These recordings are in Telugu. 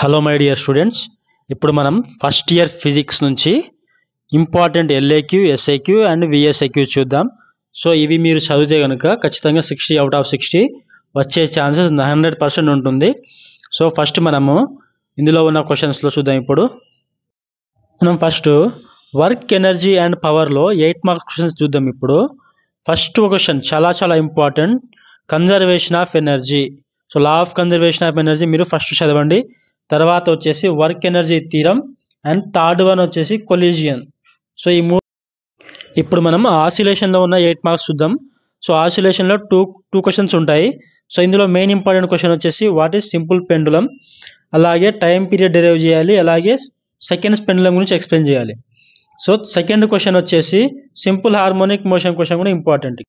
హలో మై డియర్ స్టూడెంట్స్, ఇప్పుడు మనం ఫస్ట్ ఇయర్ ఫిజిక్స్ నుంచి ఇంపార్టెంట్ ఎల్ఏక్యూ, ఎస్ఐక్యూ అండ్ విఎస్ఐక్యూ చూద్దాం. సో ఇవి మీరు చదివితే కనుక ఖచ్చితంగా 60 out of 60 వచ్చే ఛాన్సెస్ 100% ఉంటుంది. సో ఫస్ట్ మనము ఇందులో ఉన్న క్వశ్చన్స్లో చూద్దాం. ఇప్పుడు మనం ఫస్ట్ వర్క్, ఎనర్జీ అండ్ పవర్లో 8 మార్క్స్ క్వశ్చన్స్ చూద్దాం. ఇప్పుడు ఫస్ట్ క్వశ్చన్ చాలా important, conservation of energy. So law of conservation of energy మీరు ఫస్ట్ చదవండి. తర్వాత వచ్చేసి work energy theorem and third one వచ్చేసి కొలిజియన్. సో ఈ మూడు ఇప్పుడు మనం ఆసిలేషన్లో ఉన్న 8 మార్క్స్ చూద్దాం. సో ఆసిలేషన్లో టూ క్వశ్చన్స్ ఉంటాయి. సో ఇందులో మెయిన్ ఇంపార్టెంట్ క్వశ్చన్ వచ్చేసి వాట్ ఈస్ సింపుల్ పెండులం, అలాగే టైం పీరియడ్ డెరైవ్ చేయాలి, అలాగే సెకండ్స్ పెండులం గురించి ఎక్స్ప్లెయిన్ చేయాలి. సో సెకండ్ క్వశ్చన్ వచ్చేసి సింపుల్ హార్మోనిక్ మోషన్ క్వశ్చన్ కూడా ఇంపార్టెంట్.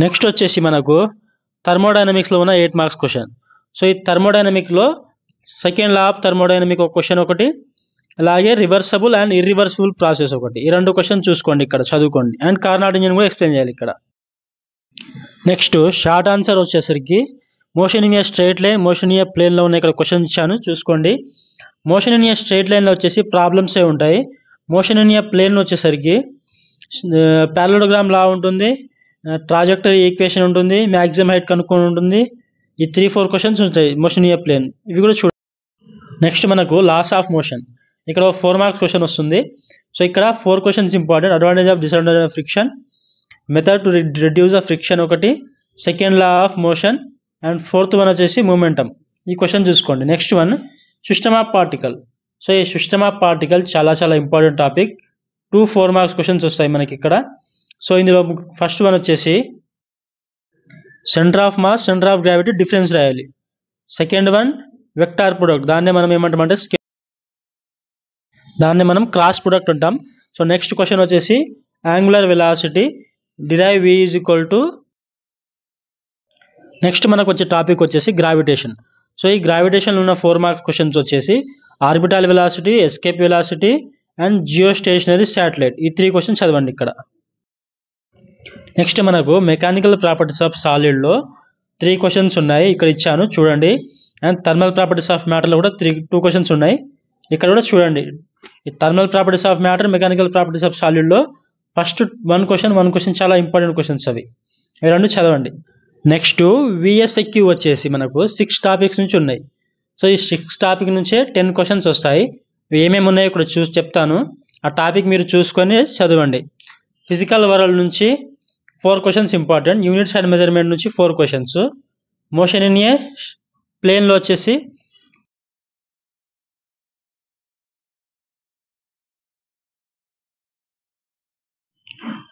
నెక్స్ట్ వచ్చేసి మనకు థర్మోడైనమిక్స్లో ఉన్న 8 మార్క్స్ క్వశ్చన్. సో ఈ థర్మోడైనమిక్లో సెకండ్ లా ఆఫ్ థర్మోడైనమిక్ ఒక క్వశ్చన్ ఒకటి, అలాగే రివర్సబుల్ అండ్ ఇర్రివర్సిబుల్ ప్రాసెస్ ఒకటి. ఈ రెండు క్వశ్చన్ చూసుకోండి, ఇక్కడ చదువుకోండి. అండ్ కార్నాట్ ఇంజిన్ కూడా ఎక్స్ప్లెయిన్ చేయాలి ఇక్కడ. నెక్స్ట్ షార్ట్ ఆన్సర్ వచ్చేసరికి motion in a straight line, motion in a ప్లేన్లో ఉన్న ఇక్కడ క్వశ్చన్ ఇచ్చాను చూసుకోండి. మోషన్ ఇన్ ఏ స్ట్రైట్ లైన్లో వచ్చేసి ప్రాబ్లమ్సే ఉంటాయి. మోషన్ ఇన్ ఏ ప్లేన్ వచ్చేసరికి ప్యారలోగ్రామ్ లా ఉంటుంది, ట్రాజెక్టరీ ఈక్వేషన్ ఉంటుంది, మ్యాక్సిమం హైట్ కనుక్కొని ఉంటుంది. ఈ 3-4 క్వశ్చన్స్ ఉంటాయి మోషన్ ఇన్ ఏ ప్లేన్, ఇవి కూడా చూడండి. నెక్స్ట్ మనకు లాస్ ఆఫ్ మోషన్, ఇక్కడ 4 మార్క్స్ క్వశ్చన్ వస్తుంది. సో ఇక్కడ 4 questions important. Advantage of, disadvantage of friction, method to reduce the friction ఒకటి, second law of motion and fourth one వచ్చేసి మూమెంటం. ఈ క్వశ్చన్ చూసుకోండి. Next one system of particle. So ఈ సిస్టమ్ ఆఫ్ పార్టికల్ చాలా ఇంపార్టెంట్ టాపిక్. 4 మార్క్స్ క్వశ్చన్స్ వస్తాయి మనకి ఇక్కడ. సో ఇందులో ఫస్ట్ వన్ వచ్చేసి centre of mass, centre of gravity difference రాయాలి. సెకండ్ వన్ వెక్టార్ ప్రొడక్ట్, దాన్నే మనం ఏమంటామంటే దాన్ని మనం క్రాస్ ప్రొడక్ట్ అంటాం. సో నెక్స్ట్ క్వశ్చన్ వచ్చేసి angular velocity, derive v is equal to. Next మనకు వచ్చే టాపిక్ వచ్చేసి గ్రావిటేషన్. సో ఈ గ్రావిటేషన్ ఉన్న 4 మార్క్స్ క్వశ్చన్స్ వచ్చేసి orbital velocity, escape velocity and geostationary satellite. ఈ 3 క్వశ్చన్స్ చదవండి ఇక్కడ. నెక్స్ట్ మనకు మెకానికల్ ప్రాపర్టీస్ ఆఫ్ సాలిడ్లో 3 క్వశ్చన్స్ ఉన్నాయి, ఇక్కడ ఇచ్చాను చూడండి. అండ్ థర్మల్ ప్రాపర్టీస్ ఆఫ్ మ్యాటర్లో కూడా 2 క్వశ్చన్స్ ఉన్నాయి, ఇక్కడ కూడా చూడండి. ఈ thermal properties of matter, mechanical properties of సాలిడ్లో ఫస్ట్ 1 క్వశ్చన్ చాలా ఇంపార్టెంట్ క్వశ్చన్స్ అవి రెండు చదవండి. నెక్స్ట్ విఎస్ఐక్యూ వచ్చేసి మనకు 6 టాపిక్స్ నుంచి ఉన్నాయి. సో ఈ 6 టాపిక్ నుంచే 10 క్వశ్చన్స్ వస్తాయి. ఏమేమి ఉన్నాయో ఇక్కడ చూసి చెప్తాను, ఆ టాపిక్ మీరు చూసుకొని చదవండి. ఫిజికల్ వరల్డ్ నుంచి 4 questions important, units and measurement నుంచి 4 క్వశ్చన్స్, మోషన్ ఇన్ ఏ ప్లేన్లో వచ్చేసి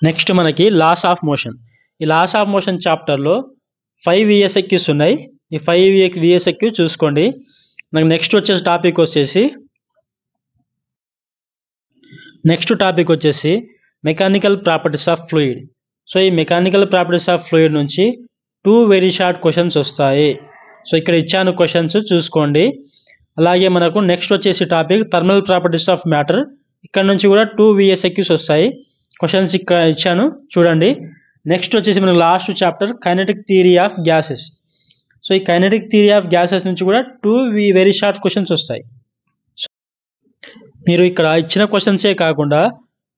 నెక్స్ట్ మనకి లాస్ ఆఫ్ మోషన్. ఈ లాస్ ఆఫ్ మోషన్ చాప్టర్లో 5 విఎస్ఐక్యూస్ ఉన్నాయి. ఈ 5 విఎస్ఐక్యూ చూసుకోండి. నాకు నెక్స్ట్ టాపిక్ వచ్చేసి mechanical properties of fluid. So ఈ మెకానికల్ ప్రాపర్టీస్ ఆఫ్ ఫ్లూయిడ్ నుంచి 2 వెరీ షార్ట్ క్వశ్చన్స్ వస్తాయి. సో ఇక్కడ ఇచ్చాను క్వశ్చన్స్ చూసుకోండి. అలాగే మనకు నెక్స్ట్ వచ్చేసి topic thermal properties of matter. ఇక్కడ నుంచి కూడా 2 విఎస్ఐక్యూస్ వస్తాయి, క్వశ్చన్స్ ఇక్కడ ఇచ్చాను చూడండి. నెక్స్ట్ వచ్చేసి మనకు last chapter kinetic theory of gases. So ఈ కైనెటిక్ థియరీ ఆఫ్ గ్యాసెస్ నుంచి కూడా 2 వెరీ షార్ట్ క్వశ్చన్స్ వస్తాయి. మీరు ఇక్కడ ఇచ్చిన క్వశ్చన్సే కాకుండా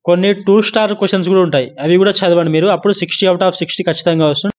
కొన్ని 2 స్టార్ క్వశ్చన్స్ కూడా ఉంటాయి, అవి కూడా చదవండి మీరు. అప్పుడు 60 out of 60 ఖచ్చితంగా వస్తుంది.